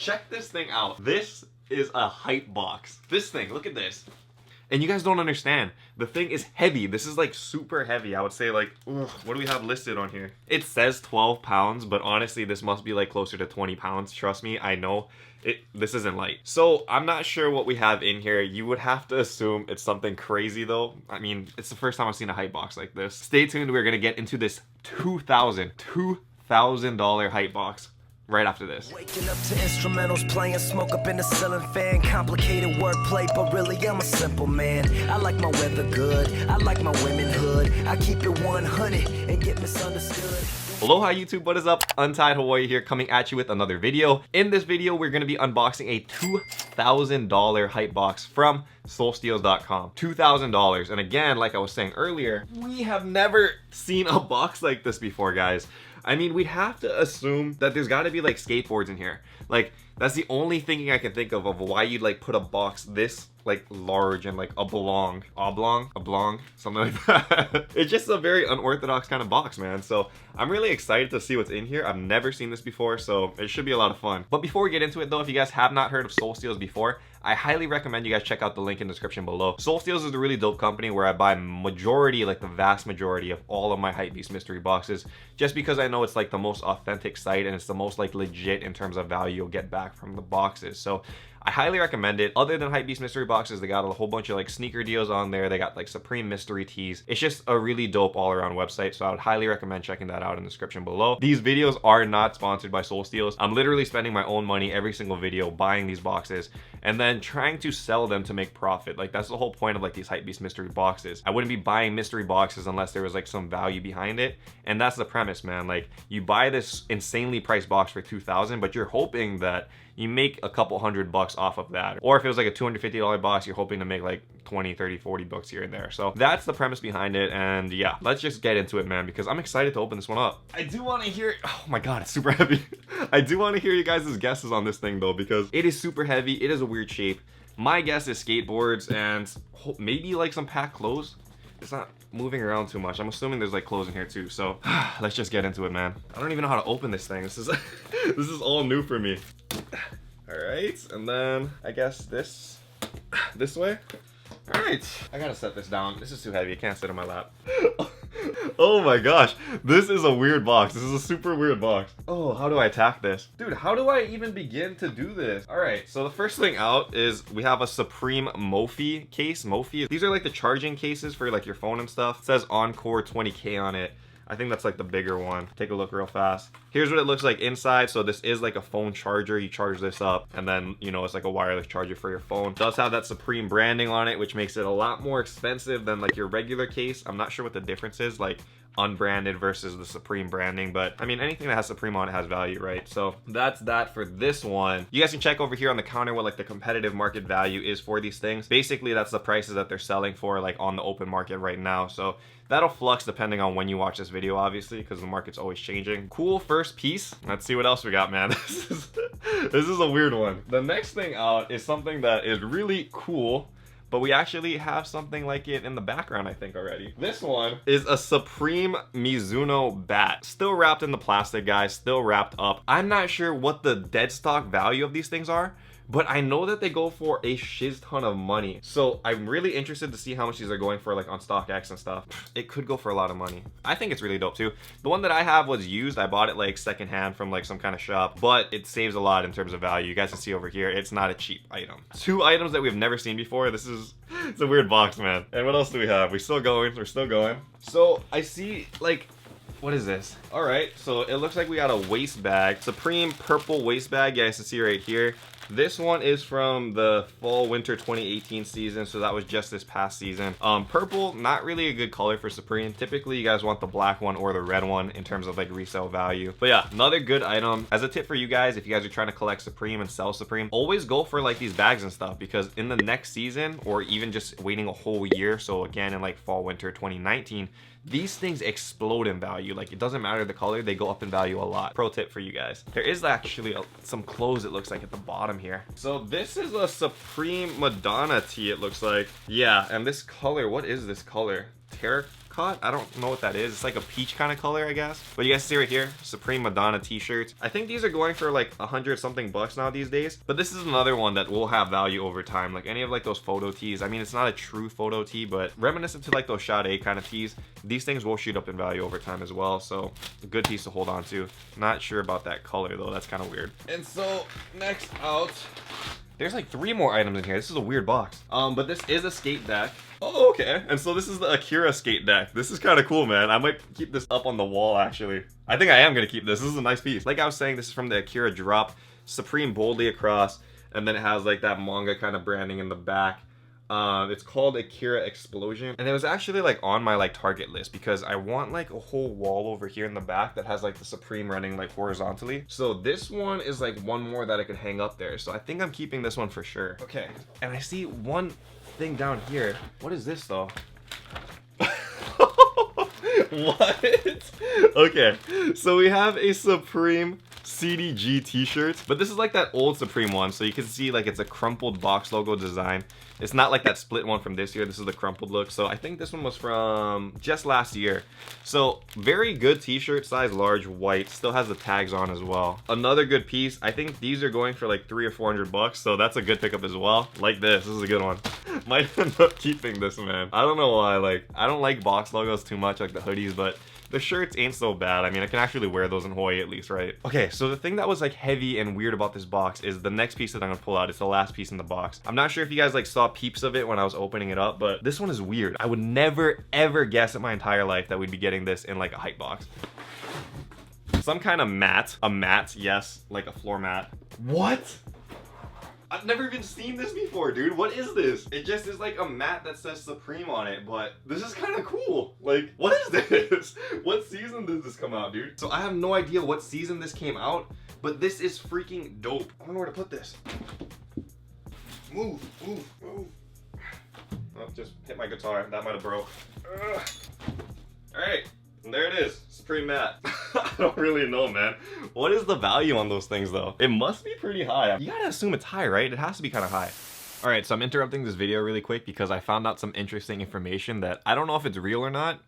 Check this thing out. This is a hype box. This thing, look at this. And you guys don't understand. The thing is heavy. This is like super heavy. I would say like, ugh, what do we have listed on here? It says 12 pounds, but honestly, this must be like closer to 20 pounds. Trust me, I know. This isn't light. So I'm not sure what we have in here. You would have to assume it's something crazy though. I mean, it's the first time I've seen a hype box like this. Stay tuned. We're gonna get into this $2,000 hype box right after this. Waking up to instrumentals playing, smoke up in the ceiling fan, complicated wordplay, but really I'm a simple man. I like my weather good, I like my womenhood, I keep it 100 and get misunderstood. Aloha YouTube, what is up? Untied Hawaii here, coming at you with another video. In this video, we're gonna be unboxing a $2,000 hype box from solsteals.com. $2,000. And again, like I was saying earlier, we have never seen a box like this before, guys. I mean, we'd have to assume that there's got to be like skateboards in here. Like, that's the only thinking I can think of why you'd like put a box this like large and like oblong, something like that. It's just a very unorthodox kind of box, man. So I'm really excited to see what's in here. I've never seen this before, so it should be a lot of fun. But before we get into it though, if you guys have not heard of Soul Steals before, I highly recommend you guys check out the link in the description below. Soul Steals is a really dope company where I buy majority, like the vast majority of all of my Hypebeast mystery boxes, just because I know it's like the most authentic site and it's the most like legit in terms of value you'll get back from the boxes. So I highly recommend it. Other than Hypebeast mystery boxes, they got a whole bunch of like sneaker deals on there. They got like Supreme mystery tees. It's just a really dope all-around website, so I would highly recommend checking that out in the description below. These videos are not sponsored by Soul Steals. I'm literally spending my own money every single video buying these boxes and then trying to sell them to make profit. Like, that's the whole point of like these Hypebeast mystery boxes. I wouldn't be buying mystery boxes unless there was like some value behind it, and that's the premise, man. Like, you buy this insanely priced box for $2,000, but you're hoping that you make a couple $100 off of that. Or if it was like a $250 box, you're hoping to make like 20, 30, 40 bucks here and there. So that's the premise behind it. And yeah, let's just get into it, man, because I'm excited to open this one up. I do want to hear, oh my God, it's super heavy. I do want to hear you guys' guesses on this thing though, because it is super heavy. It is a weird shape. My guess is skateboards and maybe like some packed clothes. It's not moving around too much. I'm assuming there's like clothes in here too. So let's just get into it, man. I don't even know how to open this thing. This is this is all new for me. All right, and then I guess this way. All right, I gotta set this down. This is too heavy. It can't sit on my lap. Oh my gosh, this is a weird box. This is a super weird box. Oh, how do I attack this? Dude, how do I even begin to do this? All right, so the first thing out is we have a Supreme Mophie case. Mophie, these are like the charging cases for like your phone and stuff. It says Encore 20K on it. I think that's like the bigger one. Take a look real fast. Here's what it looks like inside. So this is like a phone charger. You charge this up and then, you know, it's like a wireless charger for your phone. It does have that Supreme branding on it, which makes it a lot more expensive than like your regular case. I'm not sure what the difference is, like unbranded versus the Supreme branding, but I mean, anything that has Supreme on it has value, right? So that's that for this one. You guys can check over here on the counter what like the competitive market value is for these things. Basically, that's the prices that they're selling for like on the open market right now. So that'll flux depending on when you watch this video, obviously, because the market's always changing. Cool first piece. Let's see what else we got, man. This is a weird one. The next thing out is something that is really cool, but we actually have something like it in the background, I think, already. This one is a Supreme Mizuno bat. Still wrapped in the plastic, guys. Still wrapped up. I'm not sure what the dead stock value of these things are, but I know that they go for a shiz ton of money. So I'm really interested to see how much these are going for like on StockX and stuff. It could go for a lot of money. I think it's really dope too. The one that I have was used. I bought it like secondhand from like some kind of shop, but it saves a lot in terms of value. You guys can see over here, it's not a cheap item. Two items that we've never seen before. It's a weird box, man. And what else do we have? We're still going. So I see like, what is this? All right, so it looks like we got a waist bag. Supreme purple waist bag. You guys can see right here. This one is from the fall winter 2018 season, so that was just this past season. Purple, not really a good color for Supreme. Typically you guys want the black one or the red one in terms of like resale value. But yeah, another good item. As a tip for you guys, if you guys are trying to collect Supreme and sell Supreme, always go for like these bags and stuff, because in the next season or even just waiting a whole year, so again in like fall winter 2019, these things explode in value. Like, it doesn't matter the color, they go up in value a lot. Pro tip for you guys. There is actually some clothes, it looks like, at the bottom here. So this is a Supreme Madonna tee, it looks like. Yeah, and this color, what is this color? apricot. I don't know what that is. It's like a peach kind of color, I guess. But you guys see right here, Supreme Madonna t-shirts. I think these are going for like 100 something bucks now these days. But this is another one that will have value over time. Like any of like those photo tees. I mean, it's not a true photo tee, but reminiscent to like those Sade kind of tees, these things will shoot up in value over time as well. So a good piece to hold on to. Not sure about that color though. That's kind of weird. And so next out, there's like 3 more items in here. This is a weird box. But this is a skate deck. Oh, okay. And so this is the Akira skate deck. This is kind of cool, man. I might keep this up on the wall, actually. I think I am going to keep this. This is a nice piece. Like I was saying, this is from the Akira drop. Supreme boldly across. And then it has like that manga kind of branding in the back. It's called Akira Explosion, and it was actually like on my like target list because I want like a whole wall over here in the back that has like the Supreme running like horizontally. So this one is like one more that I could hang up there. So I think I'm keeping this one for sure. Okay, and I see one thing down here. What is this though? What? Okay, so we have a Supreme CDG t-shirt, but this is like that old Supreme one, so you can see like it's a crumpled box logo design. It's not like that split one from this year. This is the crumpled look. So I think this one was from just last year. So very good t-shirt, size large, white, still has the tags on as well. Another good piece. I think these are going for like 300 or 400 bucks, so that's a good pickup as well. Like this is a good one. Might end up keeping this, man. I don't know why, like I don't like box logos too much, like the hoodies, but the shirts ain't so bad. I mean, I can actually wear those in Hawaii at least, right? Okay, so the thing that was like heavy and weird about this box is the next piece that I'm gonna pull out. It's the last piece in the box. I'm not sure if you guys like saw peeps of it when I was opening it up, but this one is weird. I would never ever guess in my entire life that we'd be getting this in like a hype box. Some kind of mat. A mat, yes, like a floor mat. What? I've never even seen this before, dude. What is this? It just is like a mat that says Supreme on it, but this is kind of cool. Like, what is this? What season did this come out, dude? So I have no idea what season this came out, but this is freaking dope. I don't know where to put this. Move, move, move. Oh, just hit my guitar. That might have broke. All right. And there it is, Supreme mat. I don't really know, man. What is the value on those things though? It must be pretty high. You gotta assume it's high, right? It has to be kind of high. All right, so I'm interrupting this video really quick because I found out some interesting information that I don't know if it's real or not.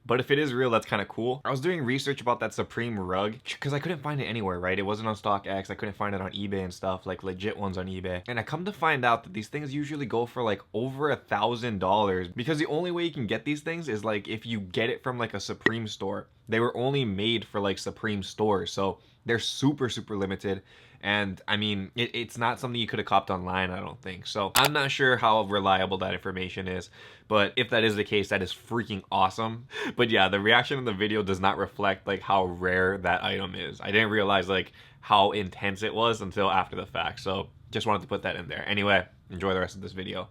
But if it is real, that's kind of cool. I was doing research about that Supreme rug because I couldn't find it anywhere, right? It wasn't on StockX. I couldn't find it on eBay and stuff, like legit ones on eBay. And I come to find out that these things usually go for like over $1,000 because the only way you can get these things is like if you get it from like a Supreme store. They were only made for like Supreme stores, so they're super, super limited. And I mean, it's not something you could have copped online, I don't think. So I'm not sure how reliable that information is, but if that is the case, that is freaking awesome. But yeah, the reaction in the video does not reflect like how rare that item is. I didn't realize like how intense it was until after the fact. So just wanted to put that in there. Anyway, enjoy the rest of this video.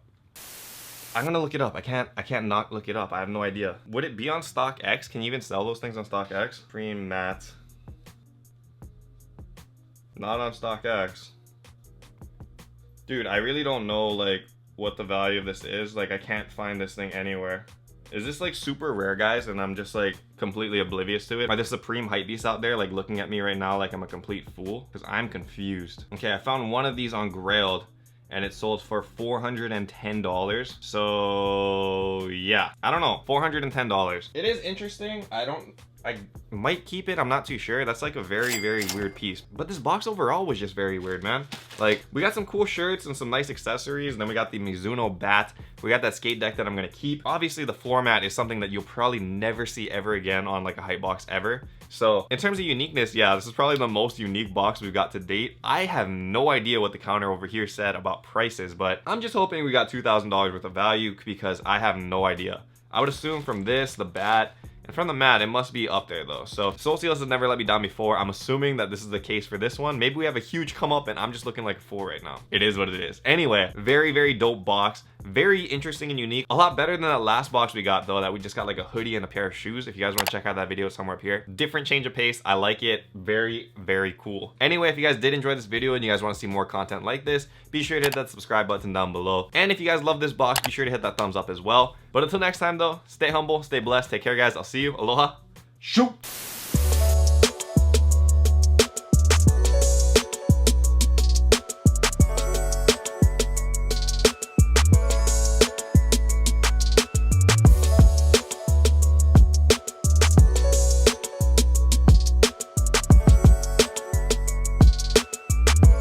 I'm gonna look it up. I can't not look it up. I have no idea. Would it be on StockX? Can you even sell those things on StockX? Supreme mat. Not on StockX. Dude, I really don't know like what the value of this is. Like I can't find this thing anywhere. Is this like super rare, guys, and I'm just like completely oblivious to it? Are the Supreme Hypebeasts out there like looking at me right now like I'm a complete fool? Because I'm confused. Okay, I found one of these on Grailed and it sold for $410. So yeah, I don't know, $410. It is interesting. I might keep it, I'm not too sure. That's like a very, very weird piece. But this box overall was just very weird, man. Like, we got some cool shirts and some nice accessories, and then we got the Mizuno bat. We got that skate deck that I'm gonna keep. Obviously, the floor mat is something that you'll probably never see ever again on like a hype box ever. So, in terms of uniqueness, yeah, this is probably the most unique box we've got to date. I have no idea what the counter over here said about prices, but I'm just hoping we got $2,000 worth of value because I have no idea. I would assume from this, the bat, and from the mat, it must be up there though. So Soul Steals has never let me down before. I'm assuming that this is the case for this one. Maybe we have a huge come up and I'm just looking like a fool right now. It is what it is. Anyway, very, very dope box. Very interesting and unique. A lot better than that last box we got though, that we just got like a hoodie and a pair of shoes. If you guys want to check out that video, somewhere up here. Different change of pace. I like it. Very, very cool. Anyway, if you guys did enjoy this video and you guys want to see more content like this, be sure to hit that subscribe button down below. And if you guys love this box, be sure to hit that thumbs up as well. But until next time though, stay humble, stay blessed, take care guys. I'll see you. Aloha. Shoot!